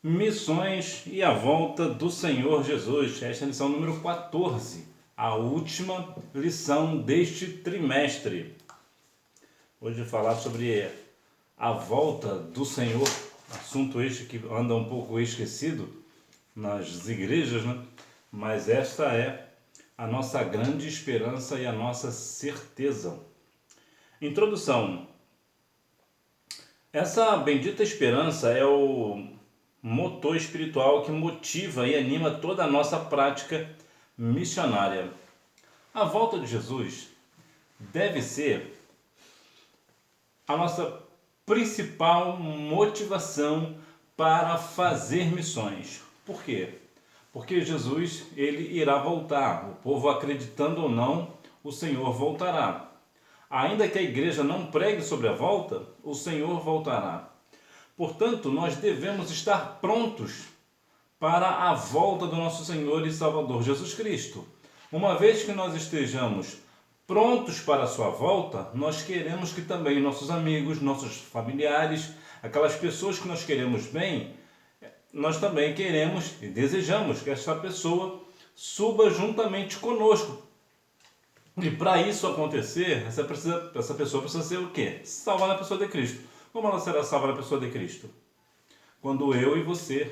Missões e a volta do Senhor Jesus. Esta é a lição número 14, a última lição deste trimestre. Hoje falar sobre a volta do Senhor, assunto este que anda um pouco esquecido nas igrejas, né? Mas esta é a nossa grande esperança e a nossa certeza. Introdução. Essa bendita esperança é o motor espiritual que motiva e anima toda a nossa prática missionária. A volta de Jesus deve ser a nossa principal motivação para fazer missões. Por quê? Porque Jesus, ele irá voltar. O povo acreditando ou não, o Senhor voltará. Ainda que a igreja não pregue sobre a volta, o Senhor voltará. Portanto, nós devemos estar prontos para a volta do nosso Senhor e Salvador Jesus Cristo. Uma vez que nós estejamos prontos para a sua volta, nós queremos que também nossos amigos, nossos familiares, aquelas pessoas que nós queremos bem, nós também queremos e desejamos que essa pessoa suba juntamente conosco. E para isso acontecer, essa pessoa precisa ser o quê? Salvar a pessoa de Cristo. Como ela será salva na pessoa de Cristo? Quando eu e você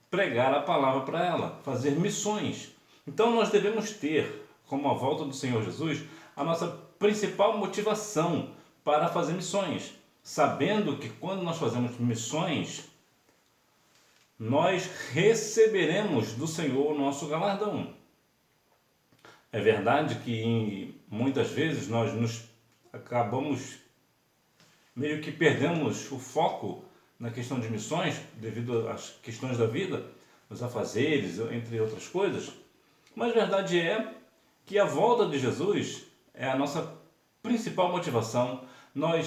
pregar a palavra para ela, fazer missões. Então nós devemos ter, como a volta do Senhor Jesus, a nossa principal motivação para fazer missões, sabendo que quando nós fazemos missões, nós receberemos do Senhor o nosso galardão. É verdade que muitas vezes nós nos acabamos meio que perdemos o foco na questão de missões, devido às questões da vida, os afazeres, entre outras coisas. Mas a verdade é que a volta de Jesus é a nossa principal motivação,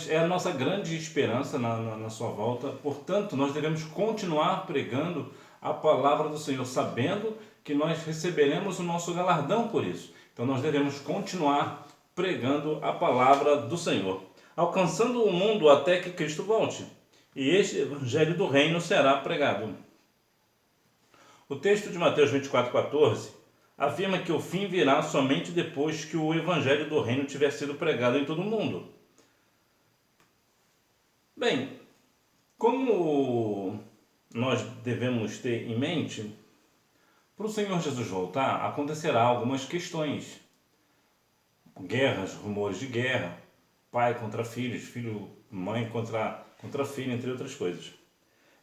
é a nossa grande esperança na sua volta. Portanto, nós devemos continuar pregando a palavra do Senhor, sabendo que nós receberemos o nosso galardão por isso. Então, nós devemos continuar pregando a palavra do Senhor, alcançando o mundo até que Cristo volte. E este evangelho do reino será pregado. O texto de Mateus 24:14 afirma que o fim virá somente depois que o evangelho do reino tiver sido pregado em todo o mundo. Bem, como nós devemos ter em mente, para o Senhor Jesus voltar, acontecerá algumas questões. Guerras, rumores de guerra, pai contra filhos, mãe contra filho, entre outras coisas.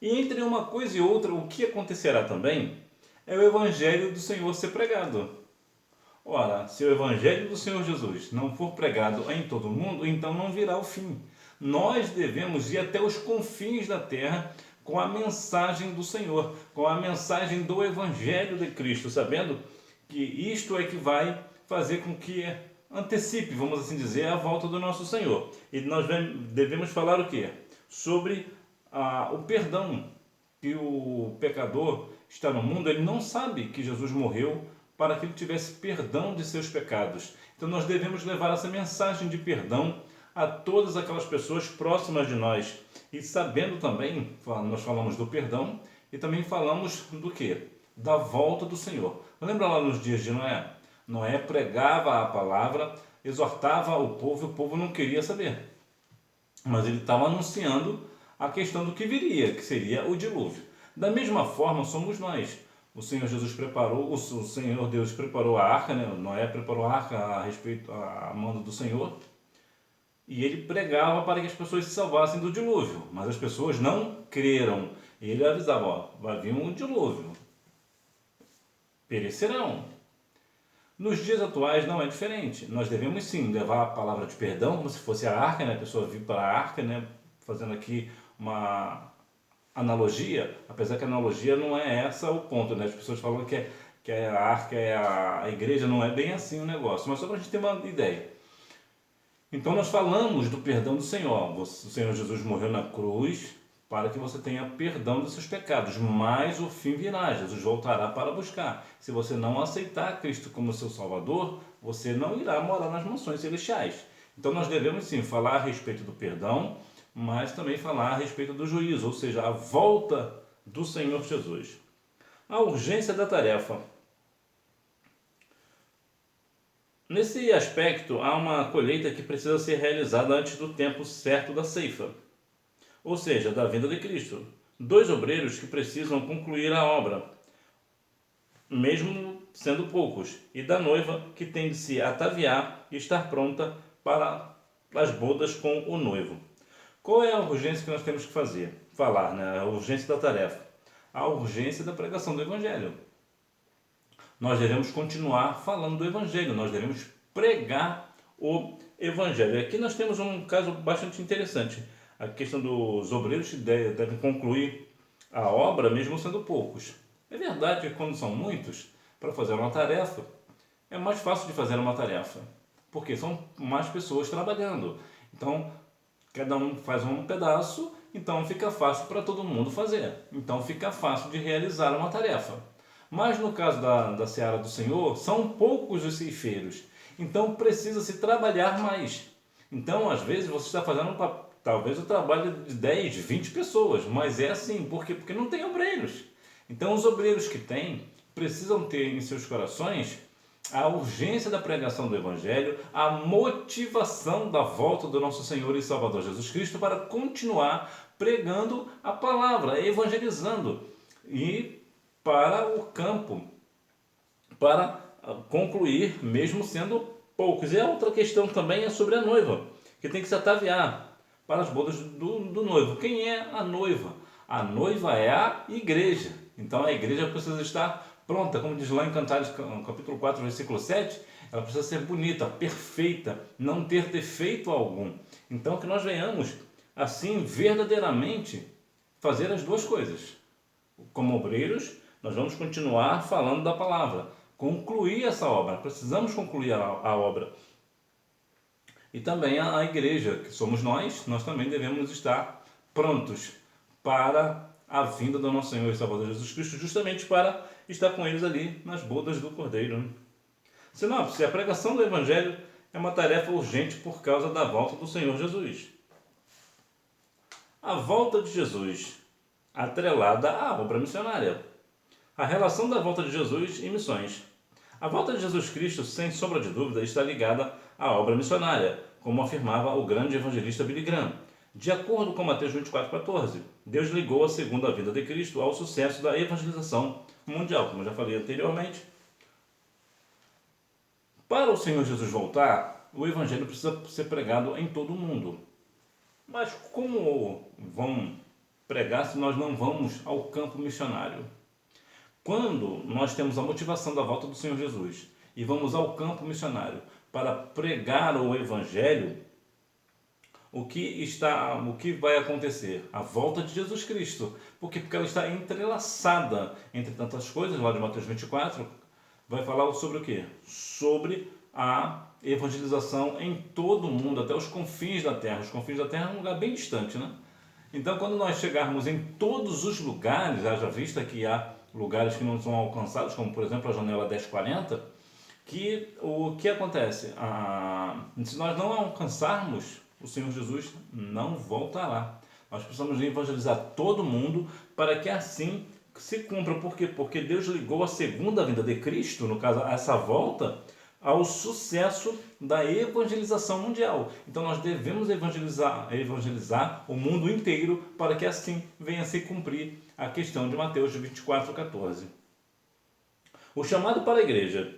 E entre uma coisa e outra, o que acontecerá também é o Evangelho do Senhor ser pregado. Ora, se o Evangelho do Senhor Jesus não for pregado em todo o mundo, então não virá o fim. Nós devemos ir até os confins da terra com a mensagem do Senhor, com a mensagem do Evangelho de Cristo, sabendo que isto é que vai fazer com que antecipe, vamos assim dizer, a volta do nosso Senhor. E nós devemos falar o quê? Sobre o perdão, que o pecador está no mundo, ele não sabe que Jesus morreu para que ele tivesse perdão de seus pecados. Então nós devemos levar essa mensagem de perdão a todas aquelas pessoas próximas de nós. E sabendo também, nós falamos do perdão e também falamos do quê? Da volta do Senhor. Lembra lá nos dias de Noé? Noé pregava a palavra, exortava o povo não queria saber. Mas ele estava anunciando a questão do que viria, que seria o dilúvio. Da mesma forma somos nós. O Senhor Jesus preparou, o Senhor Deus preparou a arca, né? Noé preparou a arca a mando do Senhor, e ele pregava para que as pessoas se salvassem do dilúvio, mas as pessoas não creram. E ele avisava, vai vir um dilúvio, perecerão. Nos dias atuais não é diferente. Nós devemos sim levar a palavra de perdão, como se fosse a arca, né? A pessoa vir para a arca, né? Fazendo aqui uma analogia, apesar que a analogia não é essa o ponto, né? As pessoas falam que a arca é a igreja, não é bem assim o negócio, mas só para a gente ter uma ideia. Então nós falamos do perdão do Senhor. O Senhor Jesus morreu na cruz para que você tenha perdão dos seus pecados, mas o fim virá, Jesus voltará para buscar. Se você não aceitar Cristo como seu Salvador, você não irá morar nas mansões celestiais. Então nós devemos sim falar a respeito do perdão, mas também falar a respeito do juízo, ou seja, a volta do Senhor Jesus. A urgência da tarefa. Nesse aspecto, há uma colheita que precisa ser realizada antes do tempo certo da ceifa, ou seja, da vinda de Cristo. 2 obreiros que precisam concluir a obra, mesmo sendo poucos, e da noiva que tem de se ataviar e estar pronta para as bodas com o noivo. Qual é a urgência que nós temos que falar, né? A urgência da tarefa. A urgência da pregação do Evangelho. Nós devemos continuar falando do Evangelho, nós devemos pregar o Evangelho. Aqui nós temos um caso bastante interessante. A questão dos obreiros que devem concluir a obra, mesmo sendo poucos. É verdade que quando são muitos, para fazer uma tarefa, é mais fácil de fazer uma tarefa, porque são mais pessoas trabalhando. Então, cada um faz um pedaço, então fica fácil para todo mundo fazer. Então fica fácil de realizar uma tarefa. Mas no caso da seara do Senhor, são poucos os ceifeiros. Então precisa-se trabalhar mais. Então, às vezes, você está fazendo talvez o trabalho de 10, 20 pessoas, mas é assim, porque não tem obreiros. Então, os obreiros que têm precisam ter em seus corações a urgência da pregação do Evangelho, a motivação da volta do nosso Senhor e Salvador Jesus Cristo para continuar pregando a palavra, evangelizando e para o campo, para concluir, mesmo sendo poucos. E a outra questão também é sobre a noiva, que tem que se ataviar para as bodas do noivo. Quem é a noiva? A noiva é a igreja. Então a igreja precisa estar pronta, como diz lá em Cantares, capítulo 4, versículo 7, ela precisa ser bonita, perfeita, não ter defeito algum. Então que nós venhamos, assim, verdadeiramente fazer as duas coisas. Como obreiros, nós vamos continuar falando da palavra, concluir essa obra, precisamos concluir a obra. E também a igreja, que somos nós também devemos estar prontos para a vinda do nosso Senhor e Salvador Jesus Cristo, justamente para estar com eles ali nas bodas do Cordeiro. Sinopse: a pregação do Evangelho é uma tarefa urgente por causa da volta do Senhor Jesus. A volta de Jesus, atrelada à obra missionária. A relação da volta de Jesus e missões. A volta de Jesus Cristo, sem sombra de dúvida, está ligada à obra missionária, como afirmava o grande evangelista Billy Graham. De acordo com Mateus 24,14, Deus ligou a segunda vinda de Cristo ao sucesso da evangelização mundial, como eu já falei anteriormente. Para o Senhor Jesus voltar, o Evangelho precisa ser pregado em todo o mundo. Mas como vão pregar se nós não vamos ao campo missionário? Quando nós temos a motivação da volta do Senhor Jesus e vamos ao campo missionário para pregar o Evangelho, o que vai acontecer? A volta de Jesus Cristo. Porque ela está entrelaçada entre tantas coisas. Lá de Mateus 24 vai falar sobre o quê? Sobre a evangelização em todo o mundo, até os confins da terra. Os confins da terra é um lugar bem distante, né? Então, quando nós chegarmos em todos os lugares, haja vista que há lugares que não são alcançados, como por exemplo a janela 1040, o que acontece? Se nós não alcançarmos, o Senhor Jesus não voltará. Nós precisamos evangelizar todo mundo para que assim se cumpra. Por quê? Porque Deus ligou a segunda vinda de Cristo, no caso, essa volta, ao sucesso da evangelização mundial. Então nós devemos evangelizar o mundo inteiro para que assim venha a se cumprir a questão de Mateus 24,14. O chamado para a igreja.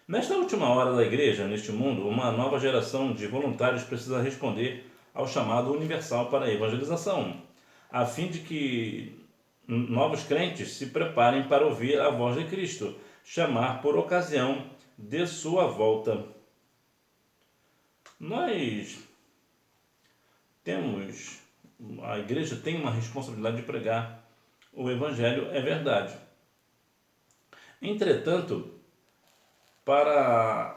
Nesta última hora da igreja, neste mundo, uma nova geração de voluntários precisa responder ao chamado universal para a evangelização, a fim de que novos crentes se preparem para ouvir a voz de Cristo, chamar por ocasião de sua volta. A igreja tem uma responsabilidade de pregar o Evangelho, é verdade. Entretanto, para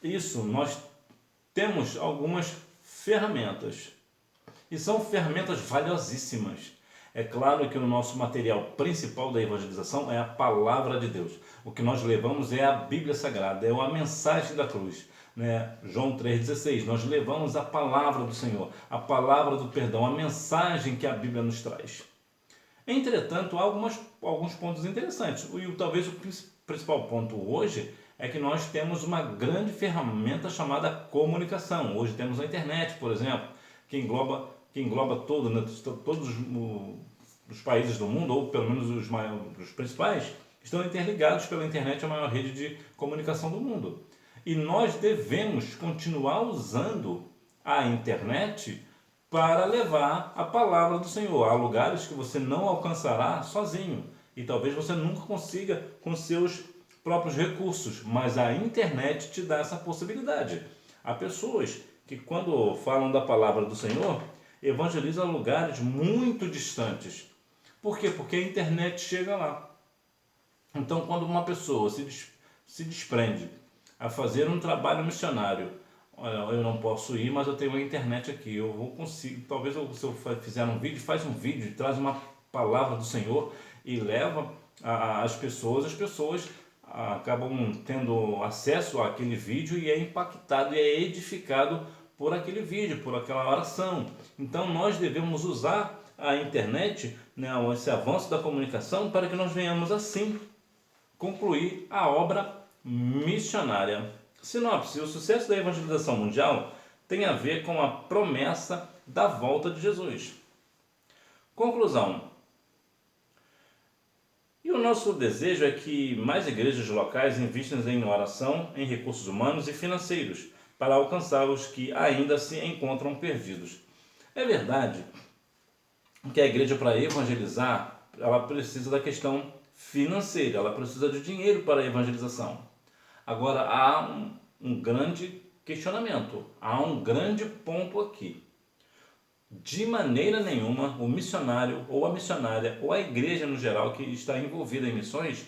isso, nós temos algumas ferramentas. E são ferramentas valiosíssimas. É claro que o nosso material principal da evangelização é a palavra de Deus. O que nós levamos é a Bíblia Sagrada, é a mensagem da cruz. Né? João 3,16, nós levamos a palavra do Senhor, a palavra do perdão, a mensagem que a Bíblia nos traz. Entretanto, há alguns pontos interessantes. E talvez o principal ponto hoje é que nós temos uma grande ferramenta chamada comunicação. Hoje temos a internet, por exemplo, que engloba todo, né, todos os países do mundo, ou pelo menos os principais, estão interligados pela internet, a maior rede de comunicação do mundo. E nós devemos continuar usando a internet para levar a palavra do Senhor a lugares que você não alcançará sozinho. E talvez você nunca consiga com seus próprios recursos, mas a internet te dá essa possibilidade. Há pessoas que, quando falam da palavra do Senhor, evangelizam lugares muito distantes. Por quê? Porque a internet chega lá. Então, quando uma pessoa se desprende a fazer um trabalho missionário, olha, eu não posso ir, mas eu tenho a internet aqui, eu vou conseguir, talvez se eu fizer um vídeo, faz um vídeo, traz uma palavra do Senhor e leva as pessoas acabam tendo acesso àquele vídeo e é impactado e é edificado por aquele vídeo, por aquela oração. Então nós devemos usar a internet, né, esse avanço da comunicação, para que nós venhamos assim concluir a obra missionária. Sinopse: o sucesso da evangelização mundial tem a ver com a promessa da volta de Jesus. Conclusão: e o nosso desejo é que mais igrejas locais investam em oração, em recursos humanos e financeiros, para alcançar os que ainda se encontram perdidos. É verdade que a igreja, para evangelizar, ela precisa da questão financeira, ela precisa de dinheiro para a evangelização. Agora, há um grande questionamento, há um grande ponto aqui. De maneira nenhuma, o missionário ou a missionária ou a igreja no geral que está envolvida em missões,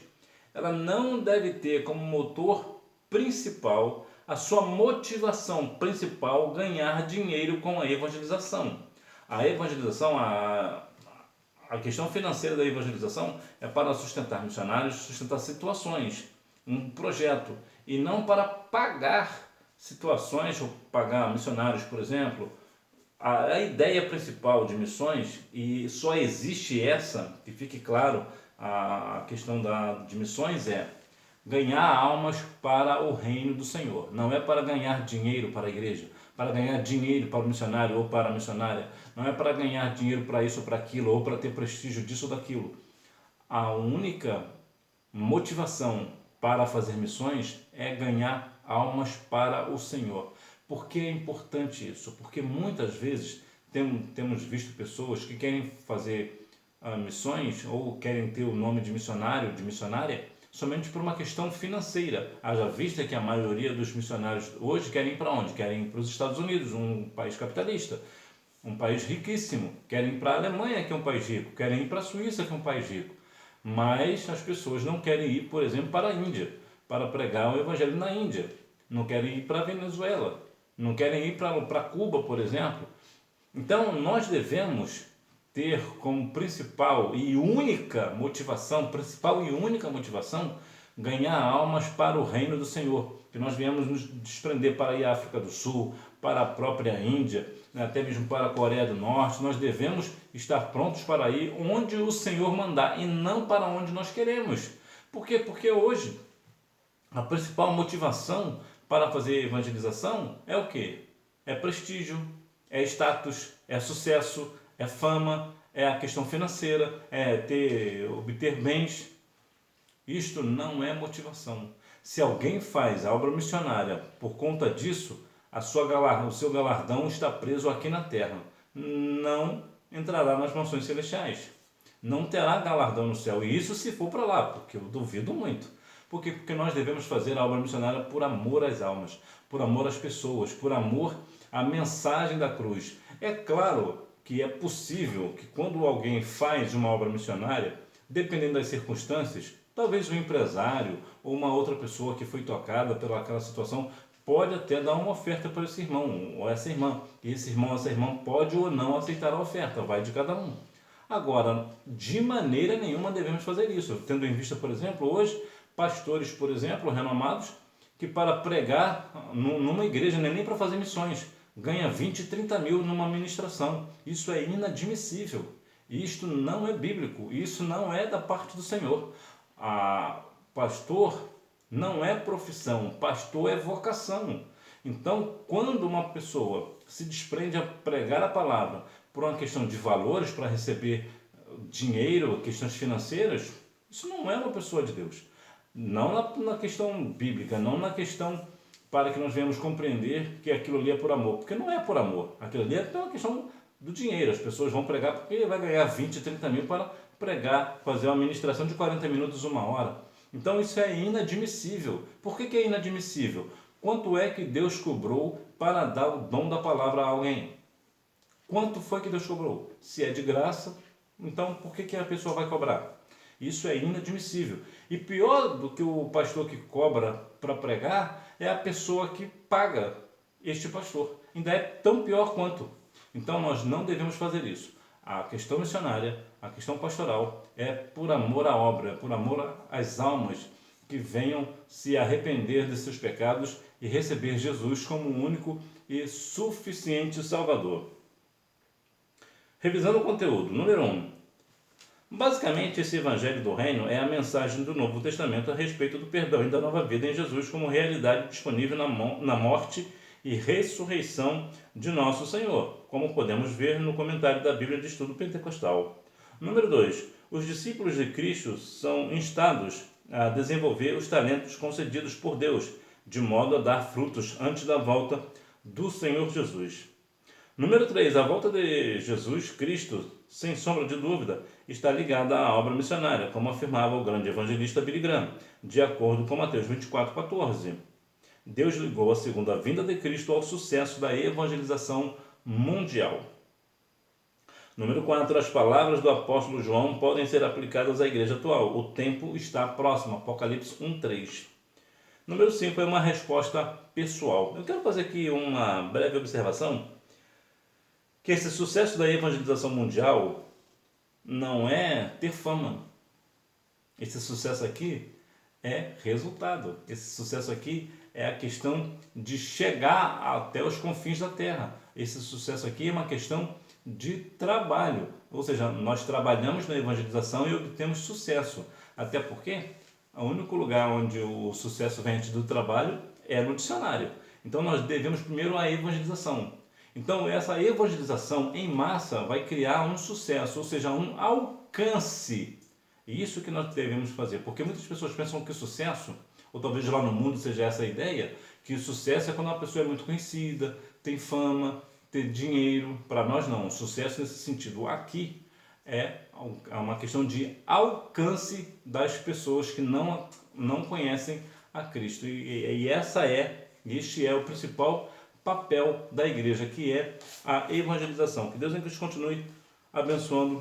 ela não deve ter como motor principal, a sua motivação principal, ganhar dinheiro com a evangelização. A evangelização, a questão financeira da evangelização é para sustentar missionários, sustentar situações, um projeto, e não para pagar situações ou pagar missionários, por exemplo. A ideia principal de missões, e só existe essa, que fique claro, a questão de missões é ganhar almas para o reino do Senhor. Não é para ganhar dinheiro para a igreja, para ganhar dinheiro para o missionário ou para a missionária. Não é para ganhar dinheiro para isso ou para aquilo, ou para ter prestígio disso ou daquilo. A única motivação para fazer missões é ganhar almas para o Senhor. Por que é importante isso? Porque muitas vezes temos visto pessoas que querem fazer missões ou querem ter o nome de missionário, de missionária, somente por uma questão financeira. Haja vista que a maioria dos missionários hoje querem ir para onde? Querem ir para os Estados Unidos, um país capitalista, um país riquíssimo. Querem ir para a Alemanha, que é um país rico. Querem ir para a Suíça, que é um país rico. Mas as pessoas não querem ir, por exemplo, para a Índia, para pregar o evangelho na Índia. Não querem ir para a Venezuela. Não querem ir para Cuba, por exemplo. Então, nós devemos ter como principal e única motivação, ganhar almas para o reino do Senhor. Que nós viemos nos desprender para ir à África do Sul, para a própria Índia, até mesmo para a Coreia do Norte. Nós devemos estar prontos para ir onde o Senhor mandar e não para onde nós queremos. Por quê? Porque hoje a principal motivação para fazer evangelização é o quê? É prestígio, é status, é sucesso, é fama, é a questão financeira, é obter bens. Isto não é motivação. Se alguém faz a obra missionária por conta disso, o seu galardão está preso aqui na terra. Não entrará nas mansões celestiais. Não terá galardão no céu. E isso se for para lá, porque eu duvido muito. Por quê? Porque nós devemos fazer a obra missionária por amor às almas, por amor às pessoas, por amor à mensagem da cruz. É claro que é possível que quando alguém faz uma obra missionária, dependendo das circunstâncias, talvez um empresário ou uma outra pessoa que foi tocada pelaquela situação pode até dar uma oferta para esse irmão ou essa irmã. E esse irmão ou essa irmã pode ou não aceitar a oferta, vai de cada um. Agora, de maneira nenhuma devemos fazer isso, tendo em vista, por exemplo, hoje, pastores, por exemplo, renomados, que para pregar numa igreja, nem para fazer missões, ganha 20, 30 mil numa ministração. Isso é inadmissível. Isto não é bíblico, isso não é da parte do Senhor. Pastor não é profissão, pastor é vocação. Então, quando uma pessoa se desprende a pregar a palavra por uma questão de valores, para receber dinheiro, questões financeiras, isso não é uma pessoa de Deus. Não na questão bíblica, não na questão para que nós venhamos compreender que aquilo ali é por amor, porque não é por amor, aquilo ali é pela questão do dinheiro. As pessoas vão pregar porque ele vai ganhar 20, 30 mil para pregar, fazer uma ministração de 40 minutos, 1 hora. Então isso é inadmissível. Por que é inadmissível? Quanto é que Deus cobrou para dar o dom da palavra a alguém? Quanto foi que Deus cobrou? Se é de graça, então por que a pessoa vai cobrar? Isso é inadmissível. E pior do que o pastor que cobra para pregar é a pessoa que paga este pastor. Ainda é tão pior quanto. Então nós não devemos fazer isso. A questão missionária, a questão pastoral é por amor à obra, é por amor às almas que venham se arrepender de seus pecados e receber Jesus como o único e suficiente Salvador. Revisando o conteúdo, número 1. Basicamente, esse Evangelho do Reino é a mensagem do Novo Testamento a respeito do perdão e da nova vida em Jesus como realidade disponível na morte e ressurreição de nosso Senhor, como podemos ver no comentário da Bíblia de Estudo Pentecostal. Número 2. Os discípulos de Cristo são instados a desenvolver os talentos concedidos por Deus, de modo a dar frutos antes da volta do Senhor Jesus. Número 3. A volta de Jesus Cristo, sem sombra de dúvida, está ligada à obra missionária, como afirmava o grande evangelista Billy Graham, de acordo com Mateus 24:14. Deus ligou a segunda vinda de Cristo ao sucesso da evangelização mundial. Número 4. As palavras do apóstolo João podem ser aplicadas à igreja atual. O tempo está próximo. Apocalipse 1:3. Número 5. É uma resposta pessoal. Eu quero fazer aqui uma breve observação, que esse sucesso da evangelização mundial não é ter fama. Esse sucesso aqui é resultado. Esse sucesso aqui é a questão de chegar até os confins da terra. Esse sucesso aqui é uma questão de trabalho. Ou seja, nós trabalhamos na evangelização e obtemos sucesso. Até porque o único lugar onde o sucesso vem antes do trabalho é no dicionário. Então nós devemos primeiro a evangelização. Então essa evangelização em massa vai criar um sucesso, ou seja, um alcance. E isso que nós devemos fazer, porque muitas pessoas pensam que sucesso, ou talvez lá no mundo seja essa a ideia, que sucesso é quando uma pessoa é muito conhecida, tem fama, tem dinheiro. Para nós não, sucesso nesse sentido aqui é uma questão de alcance das pessoas que não conhecem a Cristo. E este é o principal papel da igreja, que é a evangelização. Que Deus em Cristo continue abençoando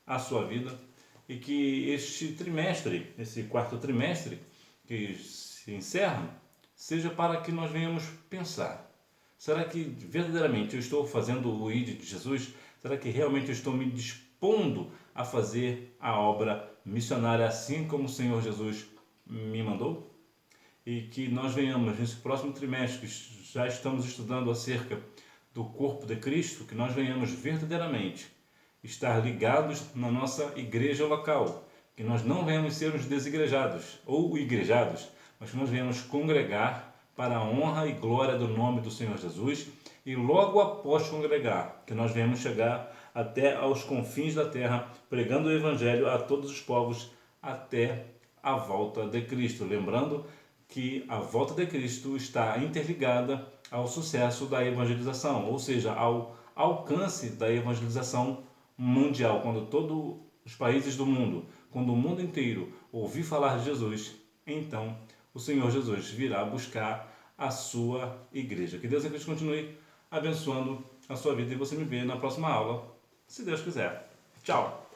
a sua vida e que este trimestre, esse 4º trimestre que se encerra, seja para que nós venhamos pensar: será que verdadeiramente eu estou fazendo o ID de Jesus? Será que realmente eu estou me dispondo a fazer a obra missionária assim como o Senhor Jesus me mandou? E que nós venhamos, nesse próximo trimestre, que já estamos estudando acerca do corpo de Cristo, que nós venhamos verdadeiramente estar ligados na nossa igreja local, que nós não venhamos ser os desigrejados ou igrejados, mas que nós venhamos congregar para a honra e glória do nome do Senhor Jesus, e logo após congregar, que nós venhamos chegar até aos confins da terra, pregando o Evangelho a todos os povos até a volta de Cristo. Lembrando que a volta de Cristo está interligada ao sucesso da evangelização, ou seja, ao alcance da evangelização mundial. Quando todos os países do mundo, quando o mundo inteiro ouvir falar de Jesus, então o Senhor Jesus virá buscar a sua igreja. Que Deus em Cristo continue abençoando a sua vida e você me vê na próxima aula, se Deus quiser. Tchau!